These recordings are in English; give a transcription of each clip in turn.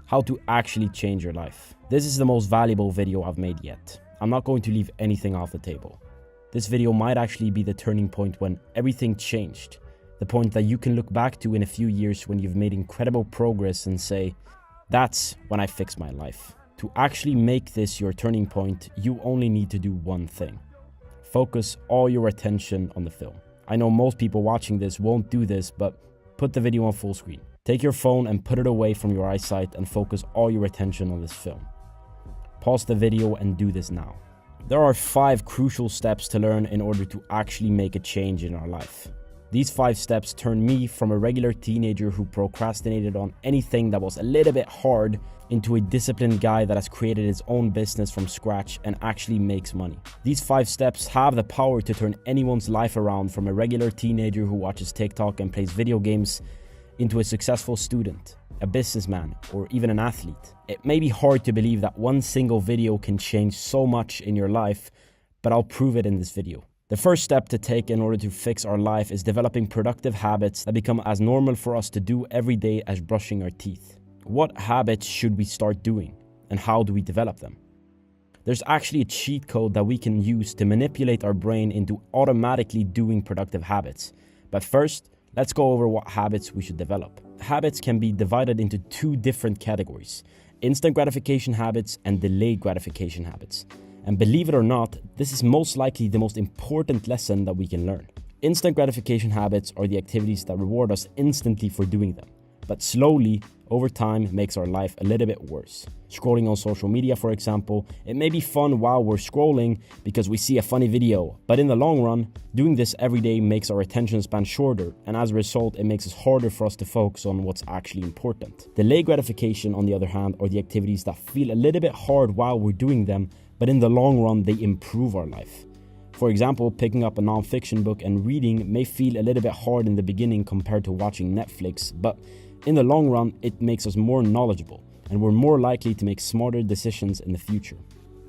how to actually change your life. This is the most valuable video I've made yet. I'm not going to leave anything off the table. This video might actually be the turning point when everything changed. The point that you can look back to in a few years when you've made incredible progress and say, that's when I fixed my life. To actually make this your turning point, you only need to do one thing. Focus all your attention on the film. I know most people watching this won't do this, but put the video on full screen. Take your phone and put it away from your eyesight and focus all your attention on this film. Pause the video and do this now. There are 5 crucial steps to learn in order to actually make a change in our life. These 5 steps turned me from a regular teenager who procrastinated on anything that was a little bit hard into a disciplined guy that has created his own business from scratch and actually makes money. These 5 steps have the power to turn anyone's life around from a regular teenager who watches TikTok and plays video games into a successful student, a businessman, or even an athlete. It may be hard to believe that one single video can change so much in your life, but I'll prove it in this video. The first step to take in order to fix our life is developing productive habits that become as normal for us to do every day as brushing our teeth. What habits should we start doing, and how do we develop them? There's actually a cheat code that we can use to manipulate our brain into automatically doing productive habits. But first, let's go over what habits we should develop. Habits can be divided into 2 different categories: instant gratification habits and delayed gratification habits. And believe it or not, this is most likely the most important lesson that we can learn. Instant gratification habits are the activities that reward us instantly for doing them, but slowly, over time, makes our life a little bit worse. Scrolling on social media, for example, it may be fun while we're scrolling because we see a funny video, but in the long run, doing this every day makes our attention span shorter, and as a result, it makes it harder for us to focus on what's actually important. Delayed gratification, on the other hand, are the activities that feel a little bit hard while we're doing them, but in the long run, they improve our life. For example, picking up a non-fiction book and reading may feel a little bit hard in the beginning compared to watching Netflix, but in the long run, it makes us more knowledgeable, and we're more likely to make smarter decisions in the future.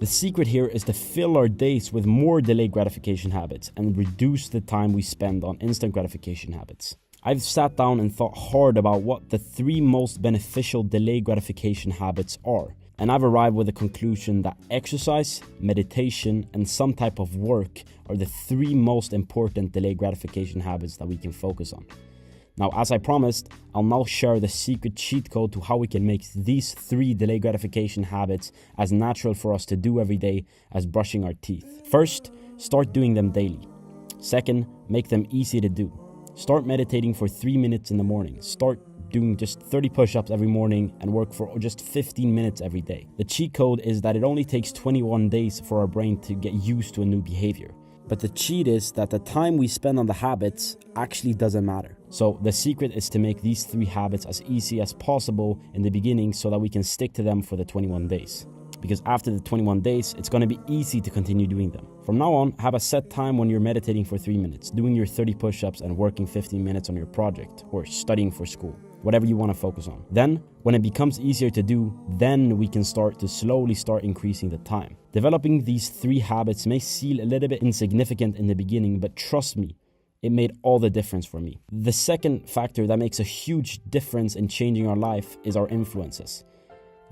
The secret here is to fill our days with more delayed gratification habits and reduce the time we spend on instant gratification habits. I've sat down and thought hard about what the 3 most beneficial delayed gratification habits are. And I've arrived with the conclusion that exercise, meditation, and some type of work are the 3 most important delayed gratification habits that we can focus on. Now, as I promised, I'll now share the secret cheat code to how we can make these 3 delayed gratification habits as natural for us to do every day as brushing our teeth. First, start doing them daily. Second, make them easy to do. Start meditating for 3 minutes in the morning. Start doing just 30 push-ups every morning and work for just 15 minutes every day. The cheat code is that it only takes 21 days for our brain to get used to a new behavior. But the cheat is that the time we spend on the habits actually doesn't matter. So the secret is to make these 3 habits as easy as possible in the beginning so that we can stick to them for the 21 days. Because after the 21 days, it's going to be easy to continue doing them. From now on, have a set time when you're meditating for 3 minutes, doing your 30 push-ups and working 15 minutes on your project or studying for school. Whatever you want to focus on. Then, when it becomes easier to do, then we can start to slowly increasing the time. Developing these 3 habits may seem a little bit insignificant in the beginning, but trust me, it made all the difference for me. The second factor that makes a huge difference in changing our life is our influences.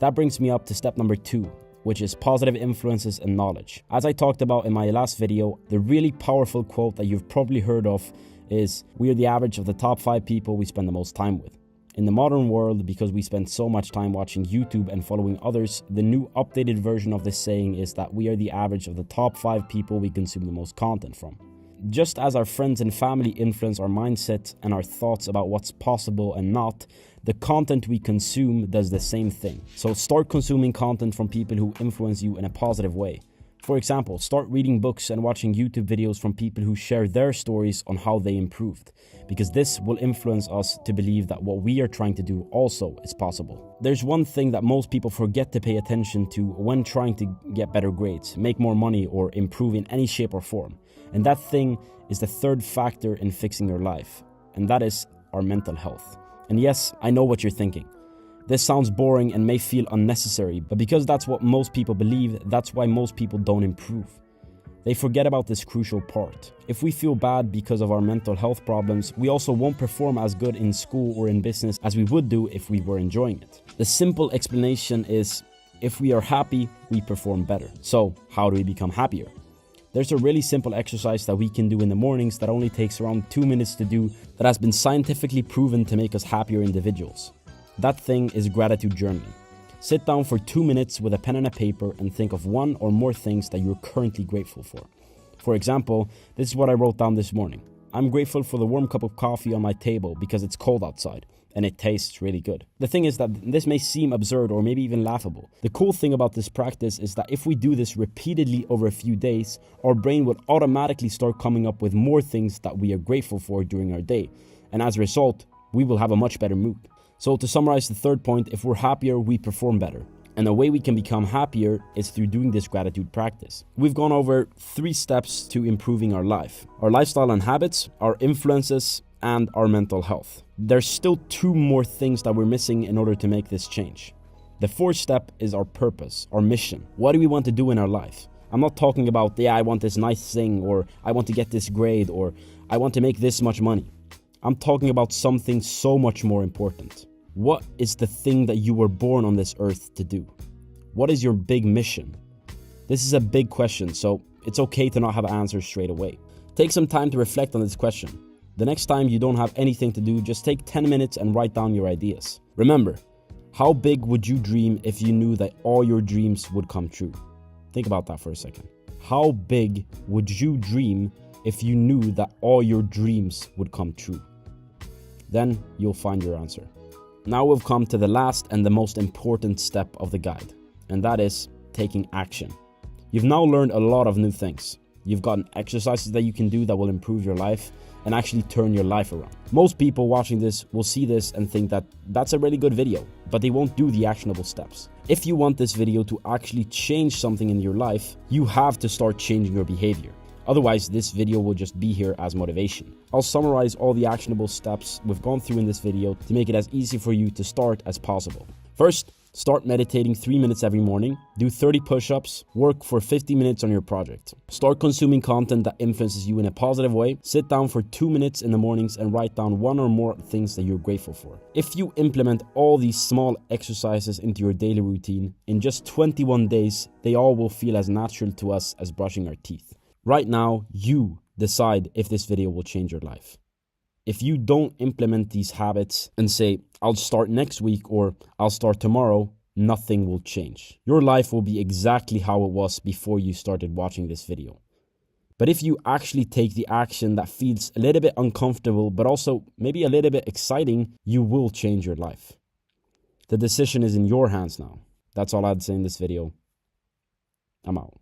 That brings me up to step number 2, which is positive influences and knowledge. As I talked about in my last video, the really powerful quote that you've probably heard of is, "We are the average of the top 5 people we spend the most time with." In the modern world, because we spend so much time watching YouTube and following others, the new updated version of this saying is that we are the average of the top 5 people we consume the most content from. Just as our friends and family influence our mindset and our thoughts about what's possible and not, the content we consume does the same thing. So start consuming content from people who influence you in a positive way. For example, start reading books and watching YouTube videos from people who share their stories on how they improved, because this will influence us to believe that what we are trying to do also is possible. There's one thing that most people forget to pay attention to when trying to get better grades, make more money, or improve in any shape or form. And that thing is the 3rd factor in fixing your life, and that is our mental health. And yes, I know what you're thinking. This sounds boring and may feel unnecessary, but because that's what most people believe, that's why most people don't improve. They forget about this crucial part. If we feel bad because of our mental health problems, we also won't perform as good in school or in business as we would do if we were enjoying it. The simple explanation is, if we are happy, we perform better. So, how do we become happier? There's a really simple exercise that we can do in the mornings that only takes around 2 minutes to do that has been scientifically proven to make us happier individuals. That thing is gratitude journaling. Sit down for 2 minutes with a pen and a paper and think of one or more things that you're currently grateful for. For example, this is what I wrote down this morning. I'm grateful for the warm cup of coffee on my table because it's cold outside and it tastes really good. The thing is that this may seem absurd or maybe even laughable. The cool thing about this practice is that if we do this repeatedly over a few days, our brain will automatically start coming up with more things that we are grateful for during our day. And as a result, we will have a much better mood. So to summarize the third point, if we're happier, we perform better. And the way we can become happier is through doing this gratitude practice. We've gone over 3 steps to improving our life: our lifestyle and habits, our influences, and our mental health. There's still 2 more things that we're missing in order to make this change. The 4th step is our purpose, our mission. What do we want to do in our life? I'm not talking about, I want this nice thing, or I want to get this grade, or I want to make this much money. I'm talking about something so much more important. What is the thing that you were born on this earth to do? What is your big mission? This is a big question, so it's okay to not have answers straight away. Take some time to reflect on this question. The next time you don't have anything to do, just take 10 minutes and write down your ideas. Remember, how big would you dream if you knew that all your dreams would come true? Think about that for a second. How big would you dream if you knew that all your dreams would come true? Then you'll find your answer. Now we've come to the last and the most important step of the guide, and that is taking action. You've now learned a lot of new things. You've gotten exercises that you can do that will improve your life and actually turn your life around. Most people watching this will see this and think that that's a really good video, but they won't do the actionable steps. If you want this video to actually change something in your life, you have to start changing your behavior. Otherwise, this video will just be here as motivation. I'll summarize all the actionable steps we've gone through in this video to make it as easy for you to start as possible. First, start meditating 3 minutes every morning, do 30 push-ups, work for 50 minutes on your project. Start consuming content that influences you in a positive way, sit down for 2 minutes in the mornings and write down 1 or more things that you're grateful for. If you implement all these small exercises into your daily routine, in just 21 days, they all will feel as natural to us as brushing our teeth. Right now, you decide if this video will change your life. If you don't implement these habits and say, I'll start next week or I'll start tomorrow, nothing will change. Your life will be exactly how it was before you started watching this video. But if you actually take the action that feels a little bit uncomfortable, but also maybe a little bit exciting, you will change your life. The decision is in your hands now. That's all I'd say in this video. I'm out.